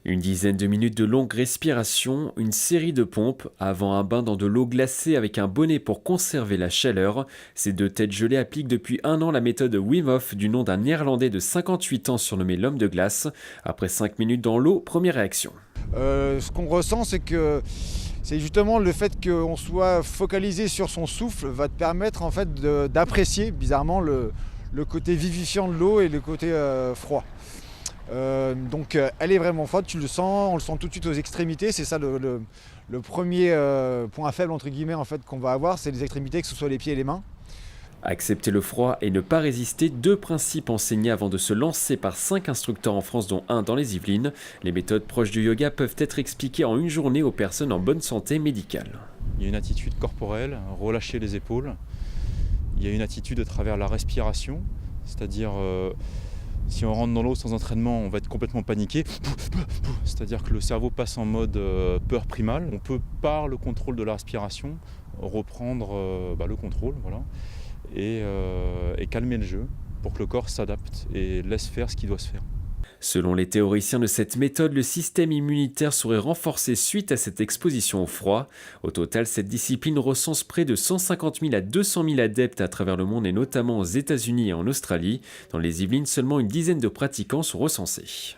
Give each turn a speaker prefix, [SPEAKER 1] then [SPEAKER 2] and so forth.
[SPEAKER 1] Une dizaine de minutes de longue respiration, une série de pompes, avant un bain dans de l'eau glacée avec un bonnet pour conserver la chaleur. Ces deux têtes gelées appliquent depuis un an la méthode Wim Hof du nom d'un Néerlandais de 58 ans surnommé l'homme de glace. Après 5 minutes dans l'eau, première réaction.
[SPEAKER 2] Ce qu'on ressent, c'est que c'est justement le fait qu'on soit focalisé sur son souffle va te permettre en fait d'apprécier bizarrement le côté vivifiant de l'eau et le côté froid. Donc elle est vraiment forte, tu le sens, on le sent tout de suite aux extrémités, c'est ça le premier point faible entre guillemets en fait qu'on va avoir, c'est les extrémités, que ce soit les pieds et les mains.
[SPEAKER 1] Accepter le froid et ne pas résister, deux principes enseignés avant de se lancer par 5 instructeurs en France dont un dans les Yvelines. Les méthodes proches du yoga peuvent être expliquées en une journée aux personnes en bonne santé médicale.
[SPEAKER 3] Il y a une attitude corporelle, relâcher les épaules. Il y a une attitude à travers la respiration, c'est-à-dire si on rentre dans l'eau sans entraînement, on va être complètement paniqué. C'est-à-dire que le cerveau passe en mode peur primale. On peut, par le contrôle de la respiration, reprendre le contrôle, voilà, et calmer le jeu pour que le corps s'adapte et laisse faire ce qui doit se faire.
[SPEAKER 1] Selon les théoriciens de cette méthode, le système immunitaire serait renforcé suite à cette exposition au froid. Au total, cette discipline recense près de 150 000 à 200 000 adeptes à travers le monde et notamment aux États-Unis et en Australie. Dans les Yvelines, seulement une dizaine de pratiquants sont recensés.